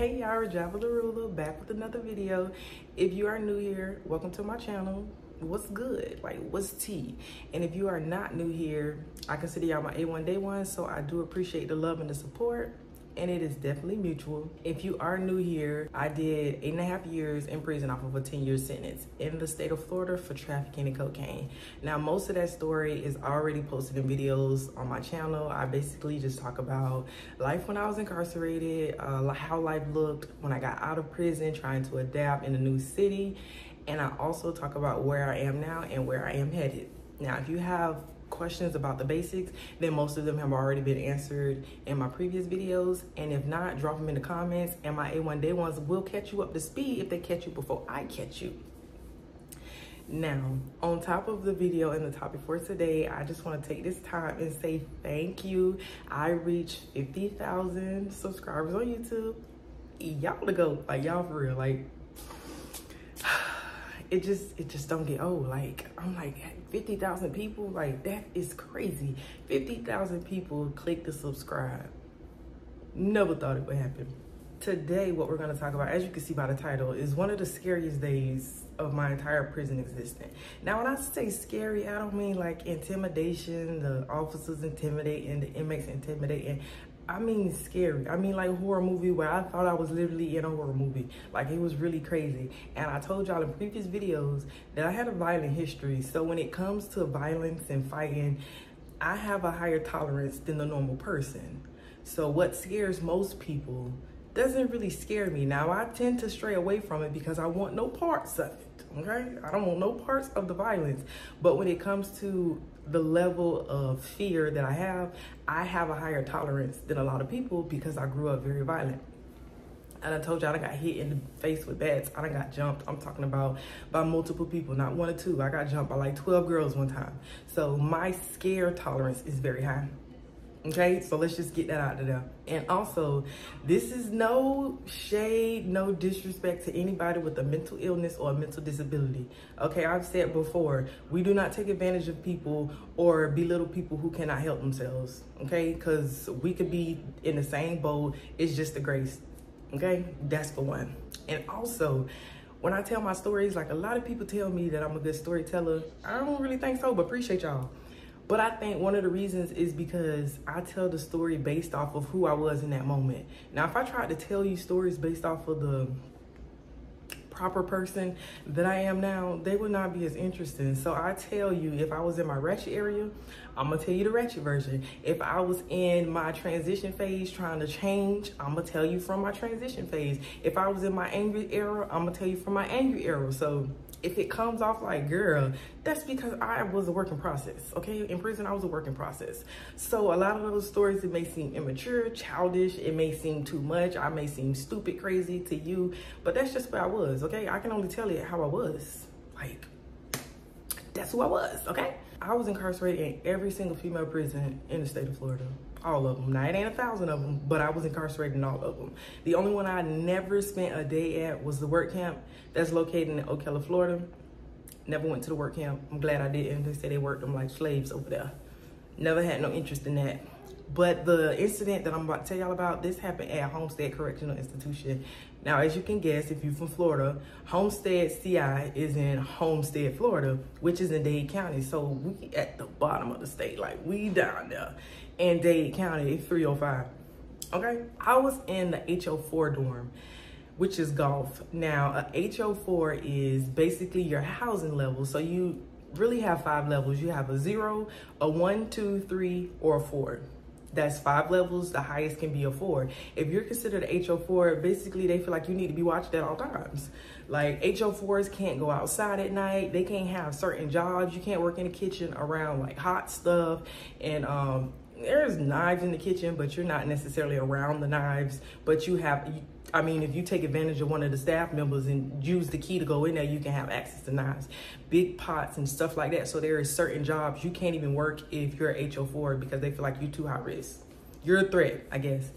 Hey y'all, Java the Ruler, back with another video. If you are new here, welcome to my channel. What's good? Like, what's tea? And if you are not new here, I consider y'all my A1 day one, so I do appreciate the love and the support, and it is definitely mutual. If you are new here, I did 8.5 years in prison off of a 10-year sentence in the state of Florida for trafficking in cocaine. Now, most of that story is already posted in videos on my channel. I basically just talk about life when I was incarcerated, how life looked when I got out of prison, trying to adapt in a new city. And I also talk about where I am now and where I am headed. Now, if you have questions about the basics, then most of them have already been answered in my previous videos. And if not, drop them in the comments and my A1 day ones will catch you up to speed if they catch you before I catch you. Now, on top of the video and the topic for today, I just want to take this time and say thank you. I reached 50,000 subscribers on YouTube. Y'all the GOAT, like y'all for real, like it just don't get old. Like, I'm like, 50,000 people, like that is crazy. 50,000 people click to subscribe. Never thought it would happen. Today, what we're gonna talk about, as you can see by the title, is one of the scariest days of my entire prison existence. Now, when I say scary, I don't mean like intimidation, the officers intimidating, the inmates intimidating. I mean scary. I mean like horror movie where I thought I was literally in a horror movie. Like, it was really crazy. And I told y'all in previous videos that I had a violent history. So when it comes to violence and fighting, I have a higher tolerance than the normal person. So what scares most people doesn't really scare me. Now, I tend to stray away from it because I want no parts of it, okay? I don't want no parts of the violence. But when it comes to the level of fear that I have a higher tolerance than a lot of people because I grew up very violent. And I told y'all I got hit in the face with bats. I done got jumped. I'm talking about by multiple people, not one or two. I got jumped by like 12 girls one time. So my scare tolerance is very high. Okay, so let's just get that out of there. And also, this is no shade, no disrespect to anybody with a mental illness or a mental disability. Okay, I've said before, we do not take advantage of people or belittle people who cannot help themselves. Okay, because we could be in the same boat. It's just a grace. Okay, that's for one. And also, when I tell my stories, like a lot of people tell me that I'm a good storyteller. I don't really think so, but appreciate y'all. But I think one of the reasons is because I tell the story based off of who I was in that moment. Now, if I tried to tell you stories based off of the proper person that I am now, they would not be as interesting. So I tell you, if I was in my ratchet area, I'm gonna tell you the ratchet version. If I was in my transition phase trying to change, I'm gonna tell you from my transition phase. If I was in my angry era, I'm gonna tell you from my angry era. So if it comes off like, girl, that's because I was a work in process, okay? In prison, I was a work in process. So a lot of those stories, it may seem immature, childish, it may seem too much, I may seem stupid, crazy to you, but that's just where I was, okay? I can only tell you how I was. Like, that's who I was, okay? I was incarcerated in every single female prison in the state of Florida. All of them. Now, it ain't 1,000 of them, but I was incarcerated in all of them. The only one I never spent a day at was the work camp that's located in Ocala, Florida. Never went to the work camp. I'm glad I didn't. They said they worked them like slaves over there. Never had no interest in that. But the incident that I'm about to tell y'all about, this happened at Homestead Correctional Institution. Now, as you can guess, if you're from Florida, Homestead CI is in Homestead, Florida, which is in Dade County. So we at the bottom of the state, like we down there in Dade County, 305. Okay, I was in the HO4 dorm, which is golf. Now, a HO4 is basically your housing level. So you really have 5 levels. You have a 0, a 1, 2, 3, or a 4. That's 5 levels. The highest can be a 4. If you're considered a HO4, basically they feel like you need to be watched at all times. Like, HO4s can't go outside at night. They can't have certain jobs. You can't work in the kitchen around like hot stuff. And there's knives in the kitchen, but you're not necessarily around the knives. But you have, I mean, if you take advantage of one of the staff members and use the key to go in there, you can have access to knives, big pots and stuff like that. So there are certain jobs you can't even work if you're a HO4 because they feel like you're too high risk. You're a threat, I guess.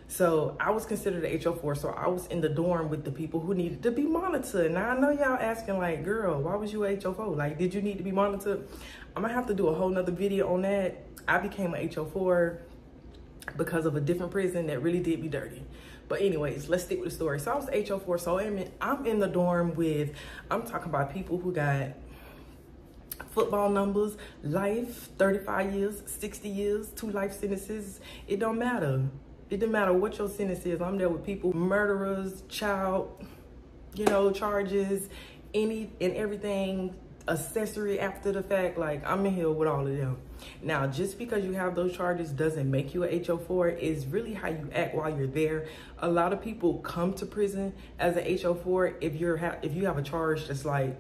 So I was considered a HO4, so I was in the dorm with the people who needed to be monitored. Now, I know y'all asking like, girl, why was you a HO4? Like, did you need to be monitored? I'm gonna have to do a whole nother video on that. I became a HO4 because of a different prison that really did me dirty. But anyways, let's stick with the story. So I was HO4, so I'm in the dorm with, I'm talking about people who got football numbers, life, 35 years, 60 years, 2 life sentences. It don't matter. It doesn't matter what your sentence is. I'm there with people, murderers, child, you know, charges, any and everything, accessory after the fact. Like, I'm in here with all of them. Now, just because you have those charges doesn't make you a HO4. It's really how you act while you're there. A lot of people come to prison as a HO4. If you have a charge that's like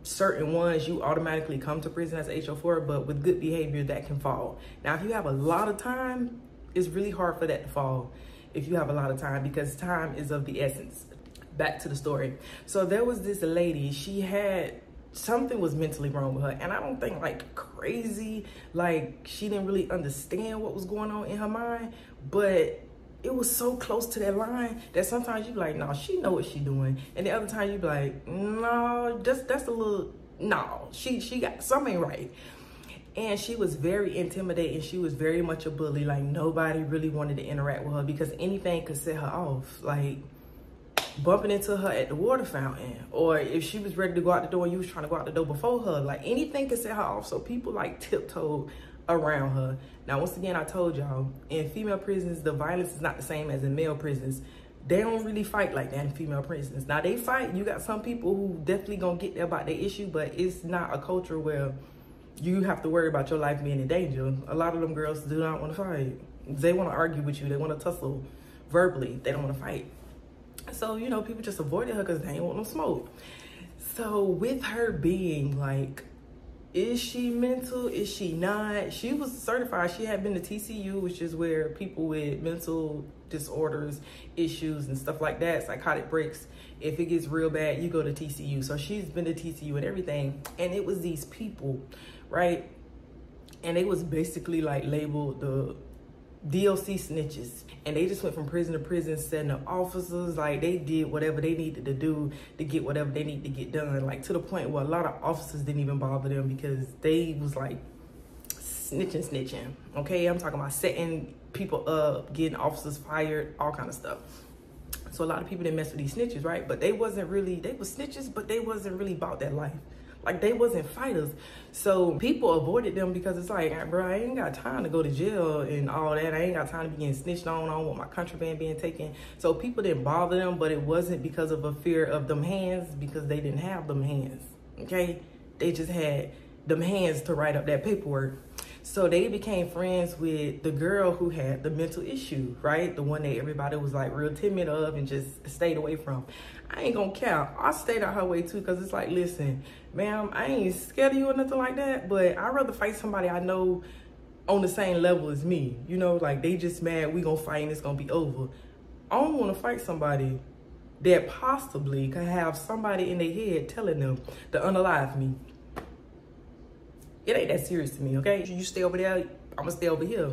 certain ones, you automatically come to prison as a HO4, but with good behavior that can fall. Now, if you have a lot of time, it's really hard for that to fall if you have a lot of time, because time is of the essence. Back to the story. So there was this lady, she had, something was mentally wrong with her, and I don't think like crazy, like she didn't really understand what was going on in her mind, but it was so close to that line that sometimes you be like, no, she know what she doing, and the other time you be like, no, that's a little, no, she got something right. And she was very intimidating. She was very much a bully. Like, nobody really wanted to interact with her because anything could set her off. Like, bumping into her at the water fountain, or if she was ready to go out the door and you was trying to go out the door before her, like anything could set her off. So people like tiptoed around her. Now, once again, I told y'all, in female prisons, the violence is not the same as in male prisons. They don't really fight like that in female prisons. Now, they fight. You got some people who definitely gonna get there about their issue, but it's not a culture where you have to worry about your life being in danger. A lot of them girls do not want to fight. They want to argue with you. They want to tussle verbally. They don't want to fight. So, you know, people just avoided her because they ain't want no smoke. So with her being like, is she mental? Is she not? She was certified. She had been to TCU, which is where people with mental disorders, issues, and stuff like that, psychotic breaks, if it gets real bad, you go to TCU. So she's been to TCU and everything. And it was these people, right? And they was basically like labeled the DLC snitches, and they just went from prison to prison, setting up officers. Like, they did whatever they needed to do to get whatever they need to get done, like to the point where a lot of officers didn't even bother them because they was like snitching. Okay, I'm talking about setting people up, getting officers fired, all kind of stuff. So a lot of people didn't mess with these snitches, right? But they wasn't really, they was snitches, but they wasn't really about that life. Like, they wasn't fighters. So people avoided them because it's like, bro, I ain't got time to go to jail and all that. I ain't got time to be getting snitched on. I don't want my contraband being taken. So people didn't bother them, but it wasn't because of a fear of them hands, because they didn't have them hands, okay? They just had them hands to write up that paperwork. So they became friends with the girl who had the mental issue, right? The one that everybody was like real timid of and just stayed away from. I ain't gonna count. I stayed out her way too, because it's like, listen, ma'am, I ain't scared of you or nothing like that, but I'd rather fight somebody I know on the same level as me. You know, like, they just mad, we gonna fight and it's gonna be over. I don't wanna fight somebody that possibly could have somebody in their head telling them to unalive me. It ain't that serious to me, okay? You stay over there, I'm gonna stay over here.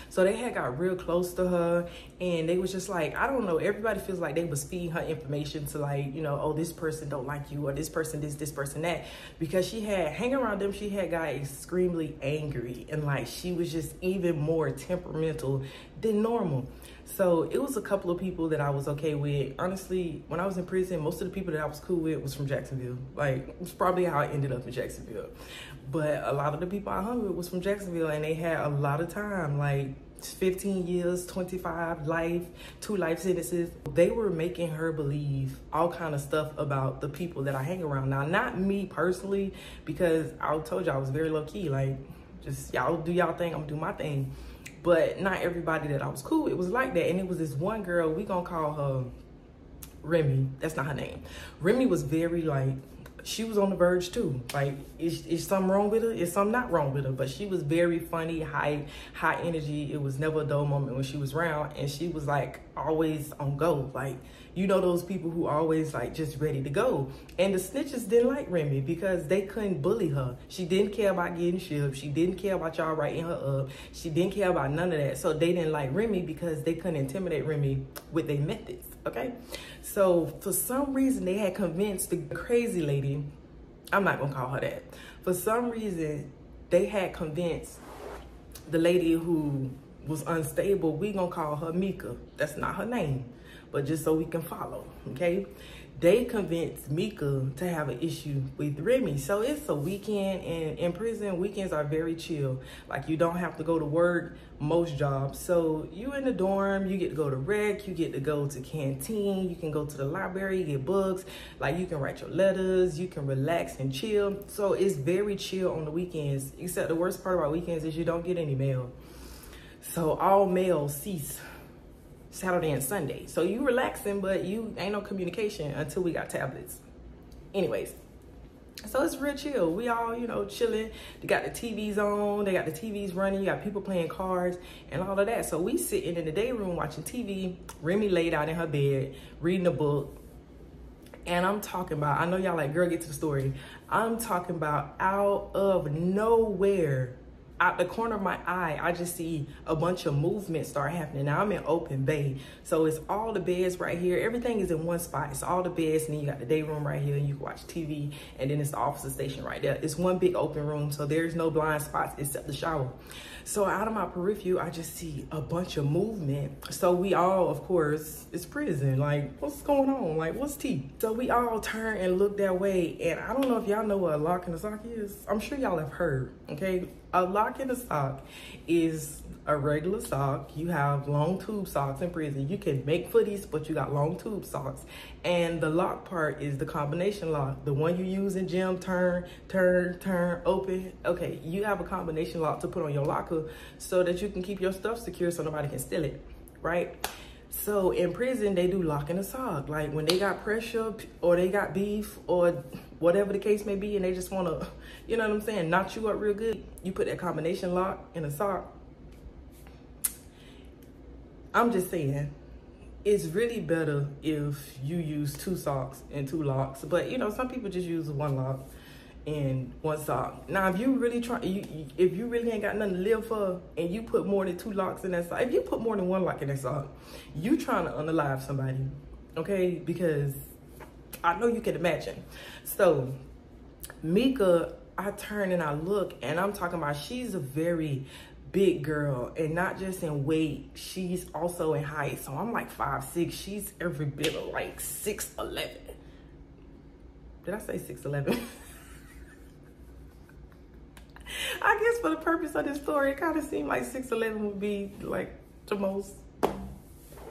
So they had got real close to her, and they was just like, I don't know, everybody feels like they was feeding her information to, like, you know, oh, this person don't like you, or this person this person that, because she had, hanging around them, she had got extremely angry, and like, she was just even more temperamental than normal. So it was a couple of people that I was okay with. Honestly, when I was in prison, most of the people that I was cool with was from Jacksonville. Like, it's probably how I ended up in Jacksonville. But a lot of the people I hung with was from Jacksonville, and they had a lot of time, like 15 years, 25 life, 2 life sentences. They were making her believe all kind of stuff about the people that I hang around. Now, not me personally, because I told you I was very low key. Like, just y'all do y'all thing, I'm gonna do my thing. But not everybody that I was cool with was like that. And it was this one girl, we gonna call her Remy. That's not her name. Remy was very like, she was on the verge too. Like, is something wrong with her? Is something not wrong with her? But she was very funny, high energy. It was never a dull moment when she was around. And she was like always on go. Like, you know, those people who always like just ready to go. And the snitches didn't like Remy because they couldn't bully her. She didn't care about getting shipped. She didn't care about y'all writing her up. She didn't care about none of that. So they didn't like Remy because they couldn't intimidate Remy with their methods, okay? So for some reason, they had convinced the crazy lady, I'm not gonna call her that. For some reason, they had convinced the lady who was unstable, we gonna call her Mika. That's not her name, but just so we can follow, okay? They convinced Mika to have an issue with Remy. So it's a weekend, and in prison, weekends are very chill. Like, you don't have to go to work, most jobs. So you in the dorm, you get to go to rec, you get to go to canteen, you can go to the library, get books, like you can write your letters, you can relax and chill. So it's very chill on the weekends, except the worst part about weekends is you don't get any mail. So all mail cease Saturday and Sunday. So you relaxing, but you ain't no communication until we got tablets. Anyways, so it's real chill. We all, you know, chilling. They got the TVs on, they got the TVs running, you got people playing cards and all of that. So we sitting in the day room watching TV. Remy laid out in her bed, reading a book. And I'm talking about, I know y'all like, girl, get to the story. I'm talking about out of nowhere, out the corner of my eye, I just see a bunch of movement start happening. Now I'm in open bay, so it's all the beds right here. Everything is in one spot. It's all the beds, and then you got the day room right here, and you can watch TV, and then it's the officer station right there. It's one big open room, so there's no blind spots except the shower. So out of my peripheral, I just see a bunch of movement. So we all, of course, it's prison. Like, what's going on? Like, what's tea? So we all turn and look that way, and I don't know if y'all know what a lock in the sock is. I'm sure y'all have heard, okay? A lock in the sock is a regular sock. You have long tube socks in prison. You can make footies, but you got long tube socks. And the lock part is the combination lock. The one you use in gym, turn, open. Okay, you have a combination lock to put on your locker so that you can keep your stuff secure so nobody can steal it, right? So in prison, they do lock in the sock. Like when they got pressure or they got beef or whatever the case may be, and they just want to, you know what I'm saying, knock you up real good, you put that combination lock in a sock. I'm just saying, it's really better if you use 2 socks and 2 locks. But, you know, some people just use 1 lock and 1 sock. Now, if you really if you really ain't got nothing to live for and you put more than 2 locks in that sock, if you put more than 1 lock in that sock, you trying to unalive somebody, okay? Because I know you can imagine. So, Mika, I turn and I look, and I'm talking about she's a very big girl, and not just in weight, she's also in height. So I'm like 5'6". She's every bit of like 6'11". Did I say 6'11"? I guess for the purpose of this story, it kind of seemed like 6'11" would be like the most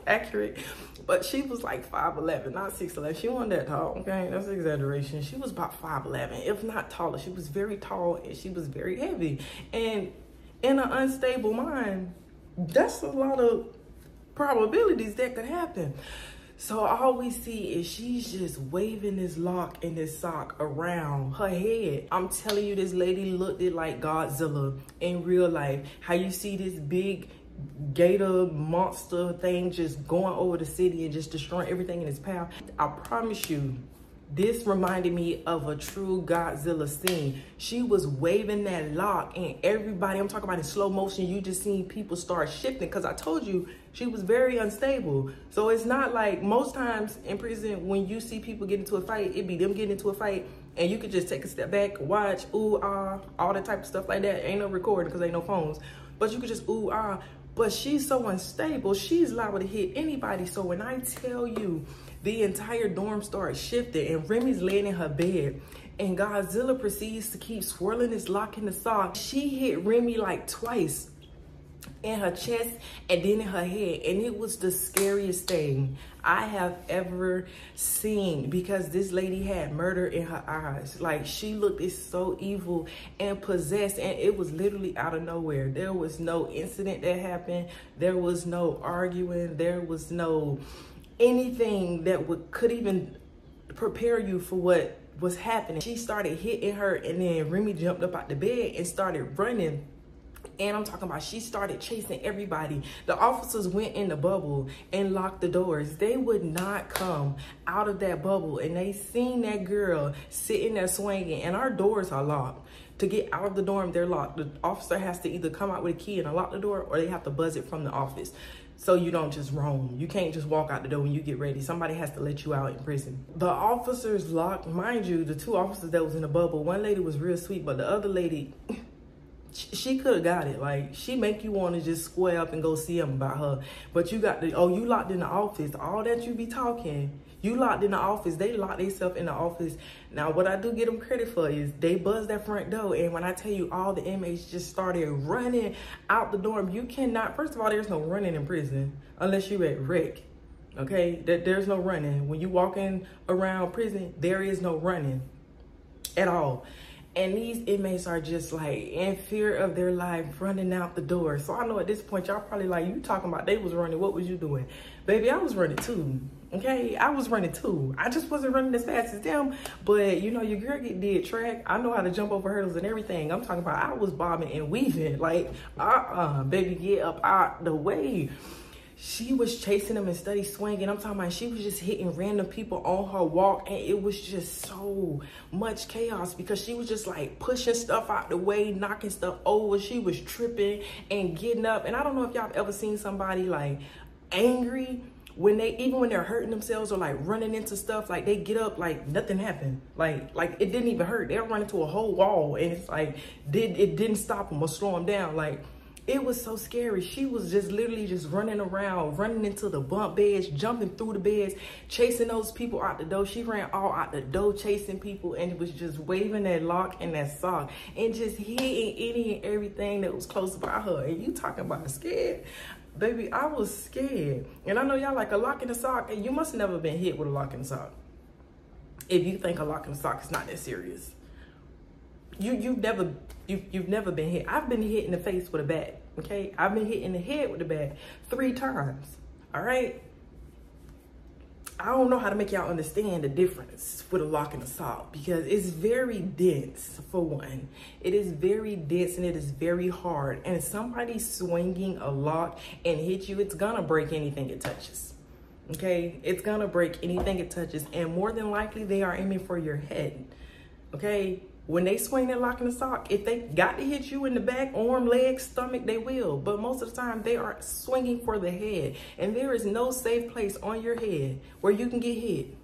accurate. But she was like 5'11", not 6'11". She wasn't that tall, okay? That's an exaggeration. She was about 5'11", if not taller. She was very tall, and she was very heavy. And in an unstable mind, that's a lot of probabilities that could happen. So all we see is she's just waving this lock and this sock around her head. I'm telling you, this lady looked it like Godzilla in real life. How you see this big gator monster thing just going over the city and just destroying everything in its path. I promise you, this reminded me of a true Godzilla scene. She was waving that lock, and everybody, I'm talking about in slow motion, you just seen people start shifting, because I told you she was very unstable. So it's not like most times in prison when you see people get into a fight, it be them getting into a fight, and you could just take a step back, watch, ooh, ah, all that type of stuff like that. Ain't no recording because ain't no phones, but you could just ooh, ah. But she's so unstable, she's liable to hit anybody. So when I tell you, the entire dorm starts shifting, and Remy's laying in her bed, and Godzilla proceeds to keep swirling his lock in the sock. She hit Remy like twice in her chest and then in her head, and it was the scariest thing I have ever seen, because this lady had murder in her eyes. Like, she looked so evil and possessed, and it was literally out of nowhere. There was no incident that happened. There was no arguing. There was no anything that could even prepare you for what was happening. She started hitting her, and then Remy jumped up out the bed and started running. And I'm talking about, she started chasing everybody. The officers went in the bubble and locked the doors. They would not come out of that bubble, and they seen that girl sitting there swinging, and our doors are locked. To get out of the dorm, they're locked. The officer has to either come out with a key and unlock the door, or they have to buzz it from the office. So you don't just roam. You can't just walk out the door when you get ready. Somebody has to let you out in prison. The officers locked, mind you, the 2 officers that was in the bubble, one lady was real sweet, but the other lady, She could have got it. Like, she make you want to just square up and go see him about her. But you got the, oh, you locked in the office. All that you be talking, you locked in the office. They locked themselves in the office. Now, what I do give them credit for is they buzzed that front door. And when I tell you all the inmates just started running out the dorm, you cannot, first of all, there's no running in prison unless you're at rec. Okay? There's no running. When you walking around prison, there is no running at all. And these inmates are just like in fear of their life, running out the door. So I know at this point, y'all probably like, you talking about they was running. What was you doing? Baby, I was running too. Okay, I was running too. I just wasn't running as fast as them. But you know, your girl did track. I know how to jump over hurdles and everything. I'm talking about I was bobbing and weaving. Like, baby, get up out the way. She was chasing them and steady swinging. I'm talking about she was just hitting random people on her walk, and it was just so much chaos because she was just like pushing stuff out the way, knocking stuff over. She was tripping and getting up. And I don't know if y'all have ever seen somebody like angry when they, even when they're hurting themselves or like running into stuff, like they get up like nothing happened. Like it didn't even hurt. They'll run into a whole wall and it's like, it didn't stop them or slow them down. Like, it was so scary. She was just literally just running around, running into the bunk beds, jumping through the beds, chasing those people out the door. She ran all out the door, chasing people, and it was just waving that lock and that sock and just hitting any and everything that was close by her. And you talking about scared? Baby, I was scared. And I know y'all like a lock in the sock, and you must have never been hit with a lock in the sock. If you think a lock in the sock is not that serious. You've never been hit. I've been hit in the face with a bat, okay? I've been hit in the head with a bat 3 times, all right? I don't know how to make y'all understand the difference with a lock and a sock because it's very dense, for one. It is very dense and it is very hard. And if somebody's swinging a lock and hit you, it's gonna break anything it touches, okay? It's gonna break anything it touches, and more than likely, they are aiming for your head, okay? When they swing that lock in the sock, if they got to hit you in the back, arm, leg, stomach, they will. But most of the time, they are swinging for the head. And there is no safe place on your head where you can get hit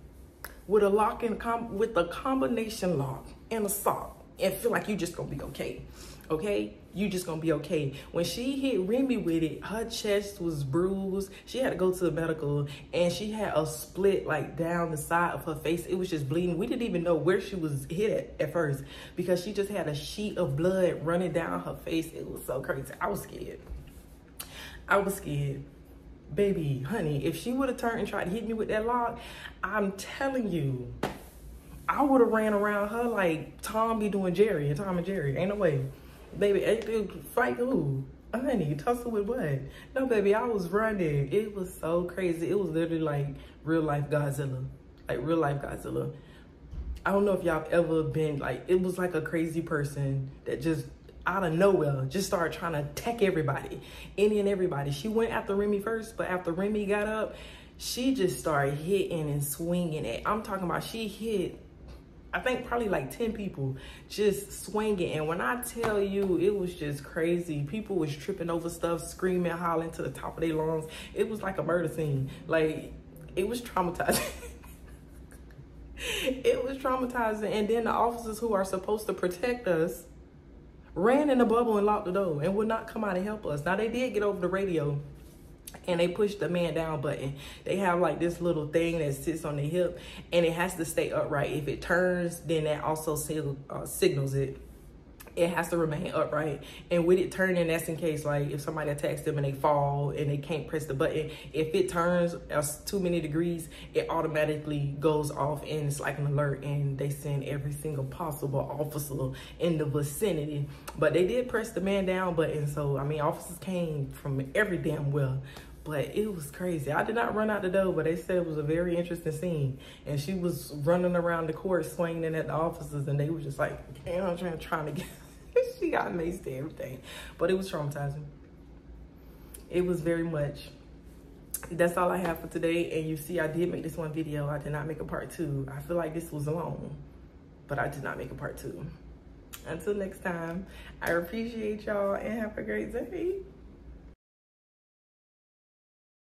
with a lock and with a combination lock and a sock and feel like you just gonna be okay. Okay? You just gonna be okay. When she hit Remy with it, her chest was bruised. She had to go to the medical, and she had a split like down the side of her face. It was just bleeding. We didn't even know where she was hit at first because she just had a sheet of blood running down her face. It was so crazy. I was scared. I was scared. Baby, honey, if she would have turned and tried to hit me with that lock, I'm telling you, I would have ran around her like Tom be doing Jerry and Tom and Jerry. Ain't no way. Baby, fight who? Honey, tussle with what? No, baby, I was running. It was so crazy. It was literally like real life Godzilla. Like real life Godzilla. I don't know if y'all have ever been like, it was like a crazy person that just out of nowhere just started trying to attack everybody. Any and everybody. She went after Remy first, but after Remy got up, she just started hitting and swinging it. I'm talking about she hit, I think probably like 10 people just swinging. And when I tell you, it was just crazy. People was tripping over stuff, screaming, hollering to the top of their lungs. It was like a murder scene. Like, it was traumatizing. It was traumatizing. And then the officers who are supposed to protect us ran in the bubble and locked the door and would not come out and help us. Now, they did get over the radio and they pushed the man down button. They have like this little thing that sits on the hip and it has to stay upright. If it turns, then that also signals it. It has to remain upright. And with it turning, that's in case like if somebody attacks them and they fall and they can't press the button. If it turns too many degrees, it automatically goes off and it's like an alert, and they send every single possible officer in the vicinity. But they did press the man down button. So, I mean, officers came from every damn well. But it was crazy. I did not run out the door, but they said it was a very interesting scene. And she was running around the court swinging at the officers, and they were just like, you know, trying to get, she got maced and everything. But it was traumatizing. It was very much. That's all I have for today. And you see, I did make this one video. I did not make a part 2. I feel like this was long, but I did not make a part 2. Until next time, I appreciate y'all and have a great day.